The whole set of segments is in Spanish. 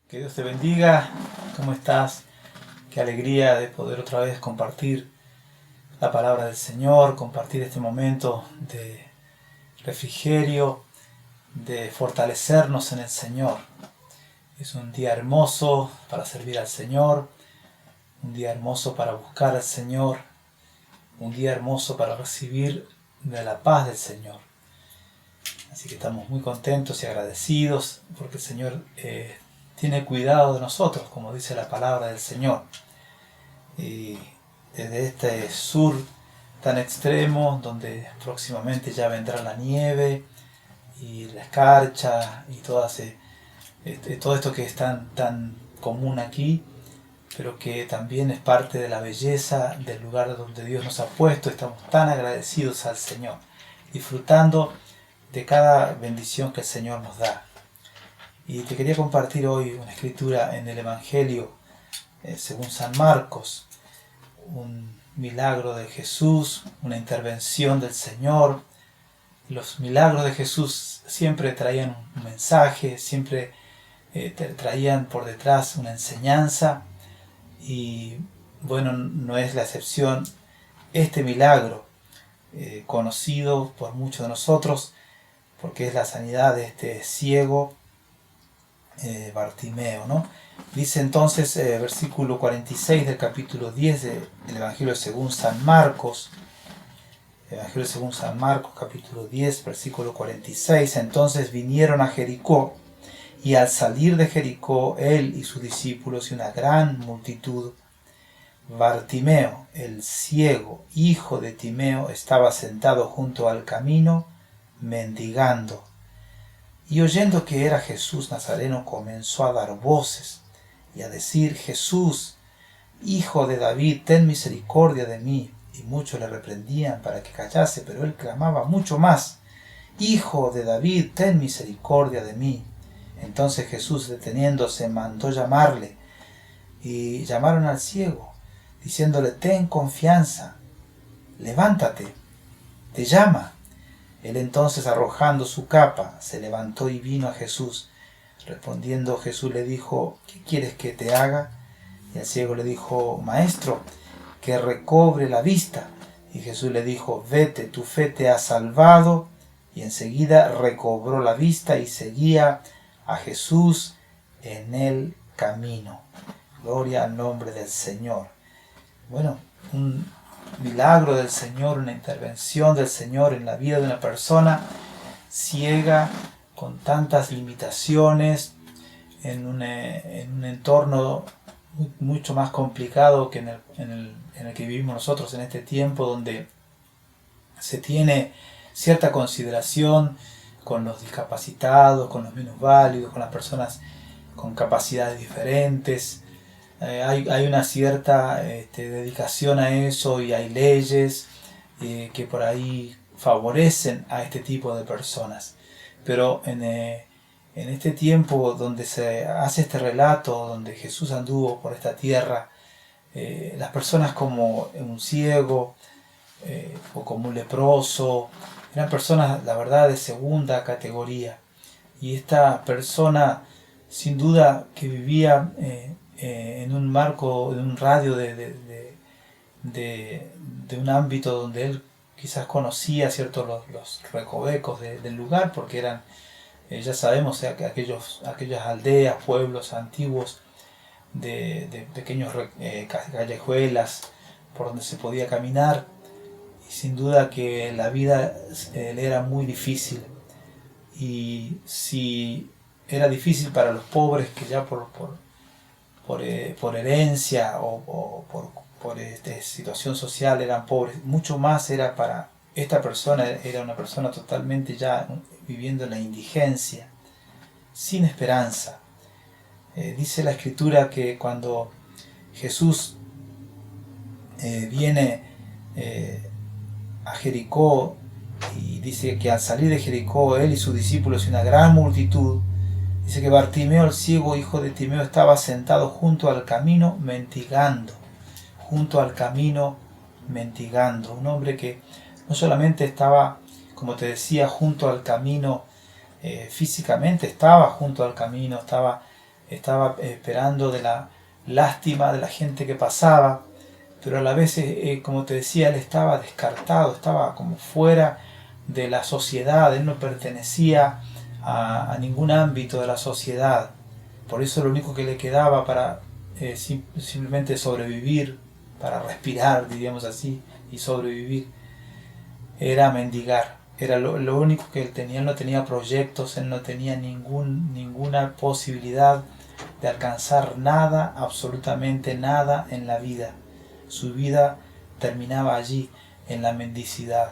Que Dios te bendiga. ¿Cómo estás? Qué alegría de poder otra vez compartir la palabra del Señor, compartir este momento de refrigerio, de fortalecernos en el Señor. Es un día hermoso para servir al Señor, un día hermoso para buscar al Señor, un día hermoso para recibir de la paz del Señor. Así que estamos muy contentos y agradecidos porque el Señor tiene cuidado de nosotros, como dice la palabra del Señor. Y desde este sur tan extremo, donde próximamente ya vendrá la nieve y la escarcha y todo esto que es tan común aquí, pero que también es parte de la belleza del lugar donde Dios nos ha puesto. Estamos tan agradecidos al Señor, disfrutando de cada bendición que el Señor nos da. Y te quería compartir hoy una escritura en el Evangelio según San Marcos, un milagro de Jesús, una intervención del Señor. Los milagros de Jesús siempre traían un mensaje, siempre traían por detrás una enseñanza, y bueno, no es la excepción este milagro, conocido por muchos de nosotros, porque es la sanidad de este ciego Bartimeo, ¿no? Dice entonces, versículo 46 del capítulo 10 del Evangelio según San Marcos, Evangelio según San Marcos, capítulo 10, versículo 46, entonces vinieron a Jericó, y al salir de Jericó, él y sus discípulos y una gran multitud, Bartimeo, el ciego, hijo de Timeo, estaba sentado junto al camino, mendigando. Y oyendo que era Jesús Nazareno, comenzó a dar voces y a decir: Jesús, hijo de David, ten misericordia de mí. Y muchos le reprendían para que callase, pero él clamaba mucho más: Hijo de David, ten misericordia de mí. Entonces Jesús, deteniéndose, mandó llamarle, y llamaron al ciego, diciéndole: ten confianza, levántate, te llama. Él entonces, arrojando su capa, se levantó y vino a Jesús. Respondiendo Jesús le dijo: ¿qué quieres que te haga? Y el ciego le dijo: Maestro, que recobre la vista. Y Jesús le dijo: vete, tu fe te ha salvado. Y enseguida recobró la vista y seguía a Jesús en el camino. Gloria al nombre del Señor. Bueno, un milagro del Señor, una intervención del Señor en la vida de una persona ciega, con tantas limitaciones, en un entorno mucho más complicado que en el que vivimos nosotros en este tiempo, donde se tiene cierta consideración con los discapacitados, con los minusválidos, con las personas con capacidades diferentes. Hay una cierta dedicación a eso, y hay leyes que por ahí favorecen a este tipo de personas. Pero en este tiempo donde se hace este relato, donde Jesús anduvo por esta tierra, las personas como un ciego o como un leproso eran personas, la verdad, de segunda categoría. Y esta persona, sin duda, que vivía en un marco, en un radio de un ámbito donde él quizás conocía ciertos los recovecos del lugar, porque eran, ya sabemos, aquellas aldeas, pueblos antiguos de pequeños callejuelas por donde se podía caminar. Y sin duda que la vida le era muy difícil. Y si era difícil para los pobres, que ya por herencia o por situación social eran pobres, mucho más era para esta persona. Era una persona totalmente ya viviendo en la indigencia, sin esperanza. Dice la Escritura que cuando Jesús viene a Jericó, y dice que al salir de Jericó, él y sus discípulos y una gran multitud, dice que Bartimeo, el ciego, hijo de Timeo, estaba sentado junto al camino mendigando. Junto al camino mendigando. Un hombre que no solamente estaba, como te decía, junto al camino físicamente, estaba junto al camino, estaba estaba esperando de la lástima de la gente que pasaba, pero a la vez, como te decía, él estaba descartado, estaba como fuera de la sociedad, él no pertenecía a ningún ámbito de la sociedad. Por eso lo único que le quedaba para simplemente sobrevivir, para respirar, diríamos así, y sobrevivir, era mendigar. Era lo único que él tenía. Él no tenía proyectos, él no tenía ninguna posibilidad de alcanzar nada, absolutamente nada en la vida. Su vida terminaba allí, en la mendicidad.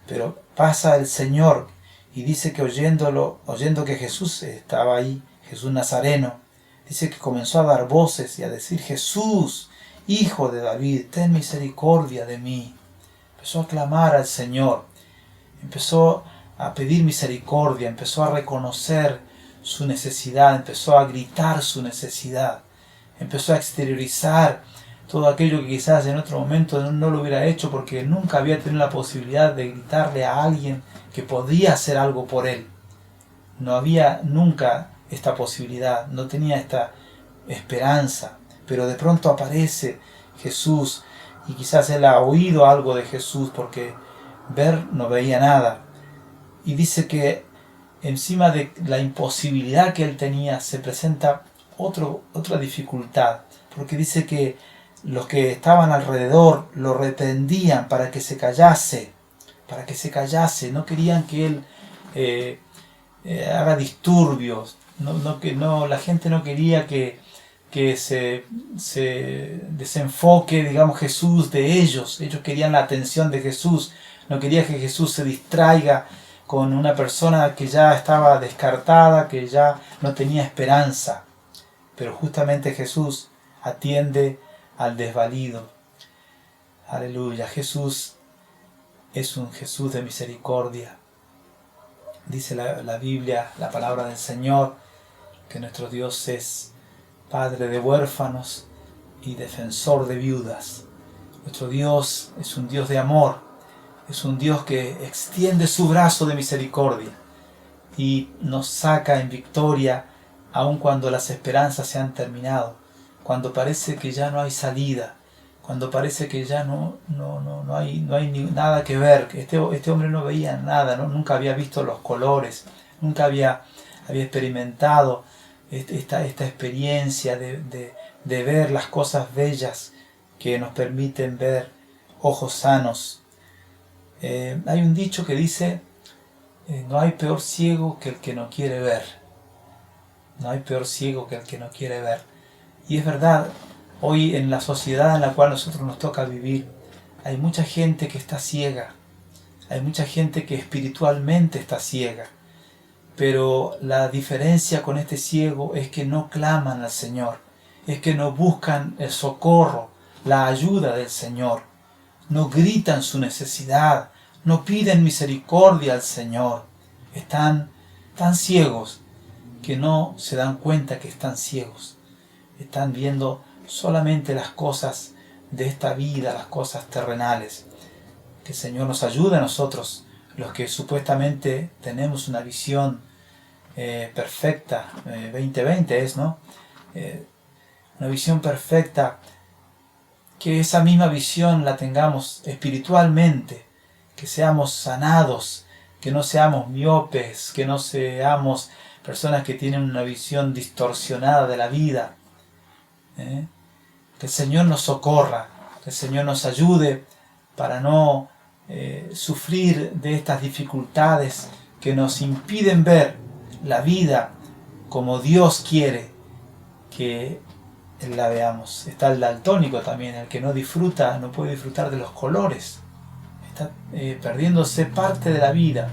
Pero pasa el Señor y dice que oyendo que Jesús estaba ahí, Jesús Nazareno, dice que comenzó a dar voces y a decir: Jesús, Hijo de David, ten misericordia de mí. Empezó a clamar al Señor, empezó a pedir misericordia, empezó a reconocer su necesidad, empezó a gritar su necesidad, empezó a exteriorizar todo aquello que quizás en otro momento no lo hubiera hecho, porque nunca había tenido la posibilidad de gritarle a alguien que podía hacer algo por él. No había nunca esta posibilidad, no tenía esta esperanza, pero de pronto aparece Jesús, y quizás él ha oído algo de Jesús, porque ver no veía nada, y dice que encima de la imposibilidad que él tenía se presenta otra dificultad, porque dice que los que estaban alrededor lo reprendían para que se callase, no querían que él haga disturbios, la gente no quería que se desenfoque, digamos, Jesús de ellos querían la atención de Jesús, no quería que Jesús se distraiga con una persona que ya estaba descartada, que ya no tenía esperanza, pero justamente Jesús atiende al desvalido. Aleluya, Jesús es un Jesús de misericordia. Dice la Biblia, la palabra del Señor, que nuestro Dios es Padre de huérfanos y defensor de viudas. Nuestro Dios es un Dios de amor, es un Dios que extiende su brazo de misericordia y nos saca en victoria aun cuando las esperanzas se han terminado, cuando parece que ya no hay salida, cuando parece que ya no hay nada que ver. Este hombre no veía nada, nunca había visto los colores, nunca había experimentado esta experiencia de ver las cosas bellas que nos permiten ver, ojos sanos. Hay un dicho que dice: no hay peor ciego que el que no quiere ver. No hay peor ciego que el que no quiere ver. Y es verdad, hoy en la sociedad en la cual nosotros nos toca vivir, hay mucha gente que está ciega, hay mucha gente que espiritualmente está ciega, pero la diferencia con este ciego es que no claman al Señor, es que no buscan el socorro, la ayuda del Señor, no gritan su necesidad, no piden misericordia al Señor, están tan ciegos que no se dan cuenta que están ciegos, están viendo solamente las cosas de esta vida, las cosas terrenales. Que el Señor nos ayude a nosotros, los que supuestamente tenemos una visión perfecta, 2020 es, ¿no? Una visión perfecta, que esa misma visión la tengamos espiritualmente, que seamos sanados, que no seamos miopes, que no seamos personas que tienen una visión distorsionada de la vida. Que el Señor nos socorra, que el Señor nos ayude para no sufrir de estas dificultades que nos impiden ver la vida como Dios quiere que la veamos. Está el daltónico también, el que no puede disfrutar de los colores, está perdiéndose parte de la vida.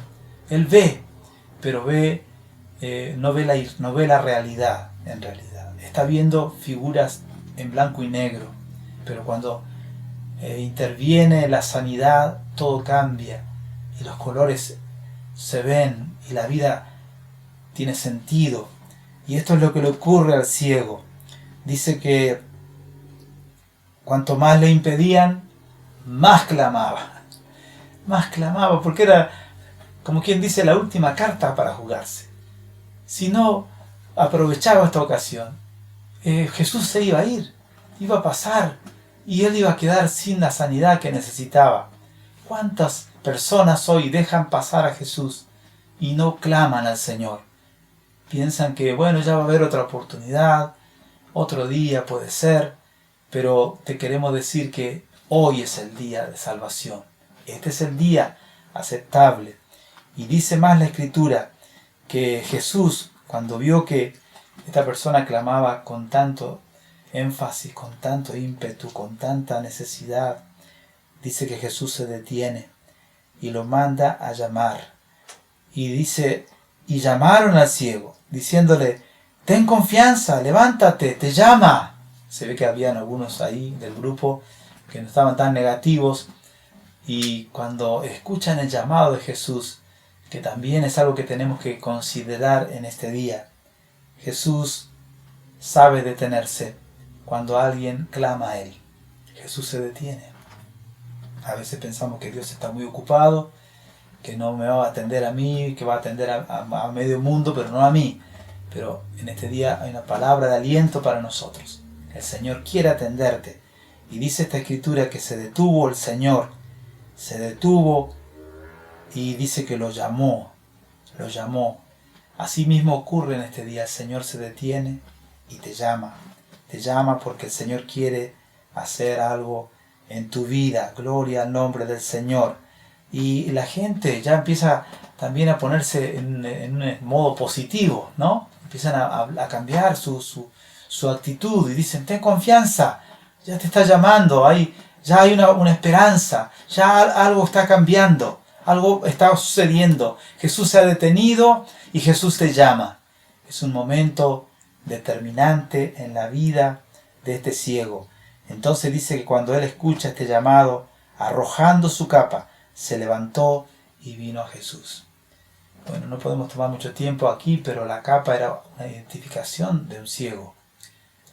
Él ve, pero no ve la realidad en realidad. Está viendo figuras en blanco y negro, pero cuando interviene la sanidad, todo cambia y los colores se ven y la vida tiene sentido. Y esto es lo que le ocurre al ciego. Dice que cuanto más le impedían, más clamaba, porque era, como quien dice, la última carta para jugarse. Si no aprovechaba esta ocasión, Jesús se iba a ir, iba a pasar y él iba a quedar sin la sanidad que necesitaba. ¿Cuántas personas hoy dejan pasar a Jesús y no claman al Señor? Piensan que bueno, ya va a haber otra oportunidad, otro día puede ser, pero te queremos decir que hoy es el día de salvación. Este es el día aceptable. Y dice más la Escritura que Jesús, cuando vio que esta persona clamaba con tanto énfasis, con tanto ímpetu, con tanta necesidad, dice que Jesús se detiene y lo manda a llamar. Y dice, y llamaron al ciego, diciéndole, ten confianza, levántate, te llama. Se ve que habían algunos ahí del grupo que no estaban tan negativos, y cuando escuchan el llamado de Jesús, que también es algo que tenemos que considerar en este día, Jesús sabe detenerse cuando alguien clama a Él. Jesús se detiene. A veces pensamos que Dios está muy ocupado, que no me va a atender a mí, que va a atender a medio mundo, pero no a mí. Pero en este día hay una palabra de aliento para nosotros. El Señor quiere atenderte. Y dice esta Escritura que se detuvo el Señor, se detuvo y dice que lo llamó. Así mismo ocurre en este día. El Señor se detiene y te llama. Te llama porque el Señor quiere hacer algo en tu vida. Gloria al nombre del Señor. Y la gente ya empieza también a ponerse en un modo positivo, ¿no? Empiezan a cambiar su actitud y dicen, ten confianza, ya te está llamando, ya hay una esperanza, ya algo está cambiando, algo está sucediendo. Jesús se ha detenido y Jesús te llama. Es un momento determinante en la vida de este ciego. Entonces dice que cuando él escucha este llamado, arrojando su capa, se levantó y vino a Jesús. Bueno, no podemos tomar mucho tiempo aquí, pero la capa era una identificación de un ciego.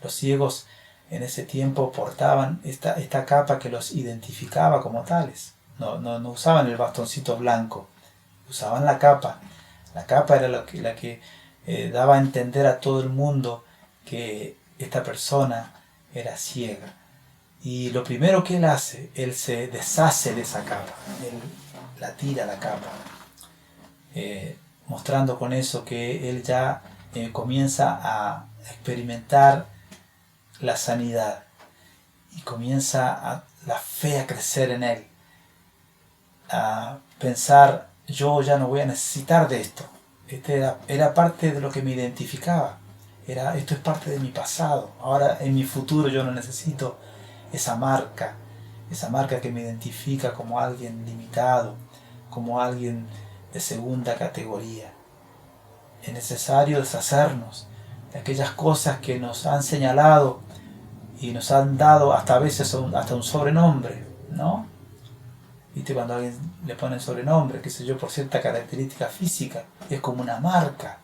Los ciegos en ese tiempo portaban esta capa que los identificaba como tales. No usaban el bastoncito blanco, usaban la capa. La capa era la que daba a entender a todo el mundo que esta persona era ciega. Y lo primero que él hace, él se deshace de esa capa, él la tira la capa, mostrando con eso que él ya comienza a experimentar la sanidad y comienza la fe a crecer en él, a pensar, yo ya no voy a necesitar de esto. Era parte de lo que me identificaba, esto es parte de mi pasado, ahora en mi futuro yo no necesito esa marca que me identifica como alguien limitado, como alguien de segunda categoría. Es necesario deshacernos de aquellas cosas que nos han señalado y nos han dado hasta a veces hasta un sobrenombre, ¿no? ¿Viste? Cuando a alguien le ponen sobrenombre, qué sé yo, por cierta característica física, es como una marca,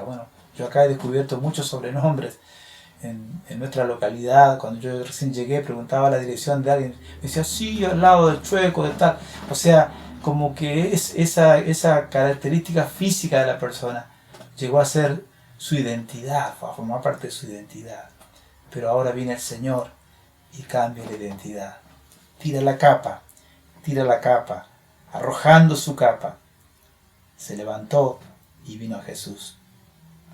Bueno, yo acá he descubierto muchos sobrenombres en nuestra localidad. Cuando yo recién llegué, preguntaba la dirección de alguien, me decía, sí, al lado del Chueco, de tal. O sea, como que esa característica física de la persona llegó a ser su identidad, a formar parte de su identidad. Pero ahora viene el Señor y cambia la identidad. Tira la capa, arrojando su capa. Se levantó y vino a Jesús.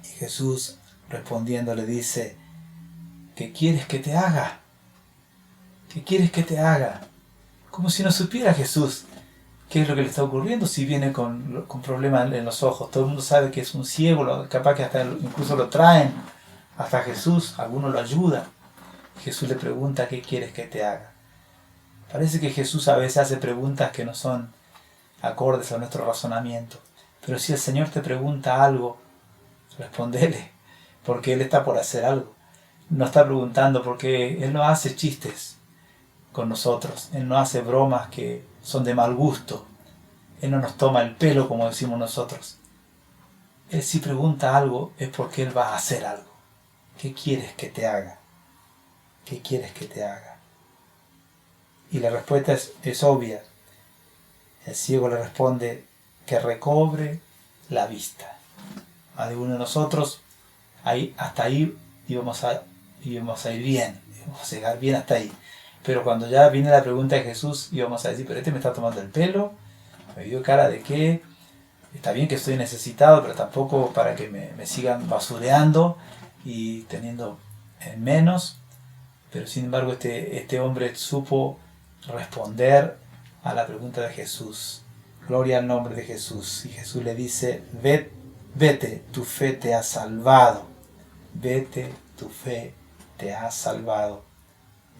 Y Jesús, respondiendo, le dice, ¿qué quieres que te haga? ¿Qué quieres que te haga? Como si no supiera Jesús qué es lo que le está ocurriendo si viene con problemas en los ojos. Todo el mundo sabe que es un ciego, capaz que hasta incluso lo traen hasta Jesús, algunos lo ayudan. Jesús le pregunta, ¿qué quieres que te haga? Parece que Jesús a veces hace preguntas que no son acordes a nuestro razonamiento. Pero si el Señor te pregunta algo, respondele, porque Él está por hacer algo. No está preguntando porque Él no hace chistes con nosotros. Él no hace bromas que son de mal gusto. Él no nos toma el pelo como decimos nosotros. Él si pregunta algo es porque Él va a hacer algo. ¿Qué quieres que te haga? ¿Qué quieres que te haga? Y la respuesta es obvia. El ciego le responde que recobre la vista. A de uno de nosotros hasta ahí íbamos a ir bien, íbamos a llegar bien hasta ahí. Pero cuando ya viene la pregunta de Jesús, íbamos a decir, pero este me está tomando el pelo, me dio cara de que está bien que estoy necesitado, pero tampoco para que me sigan basureando y teniendo en menos. Pero sin embargo este hombre supo responder a la pregunta de Jesús. Gloria al nombre de Jesús. Y Jesús le dice, vete, tu fe te ha salvado. Vete, tu fe te ha salvado.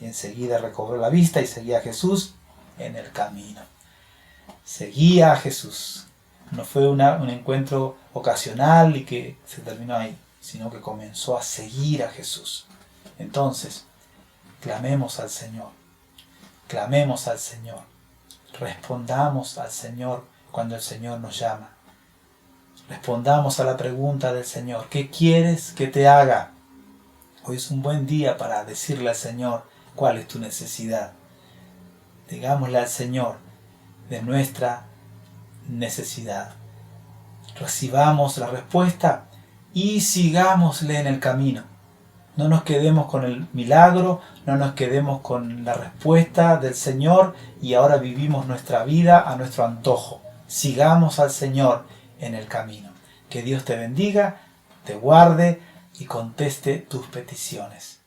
Y enseguida recobró la vista y seguía a Jesús en el camino. Seguía a Jesús. No fue un encuentro ocasional y que se terminó ahí, sino que comenzó a seguir a Jesús. Entonces, clamemos al Señor. Clamemos al Señor. Respondamos al Señor cuando el Señor nos llama. Respondamos a la pregunta del Señor. ¿Qué quieres que te haga? Hoy es un buen día para decirle al Señor cuál es tu necesidad. Digámosle al Señor de nuestra necesidad. Recibamos la respuesta y sigámosle en el camino. No nos quedemos con el milagro, no nos quedemos con la respuesta del Señor y ahora vivimos nuestra vida a nuestro antojo. Sigamos al Señor en el camino. Que Dios te bendiga, te guarde y conteste tus peticiones.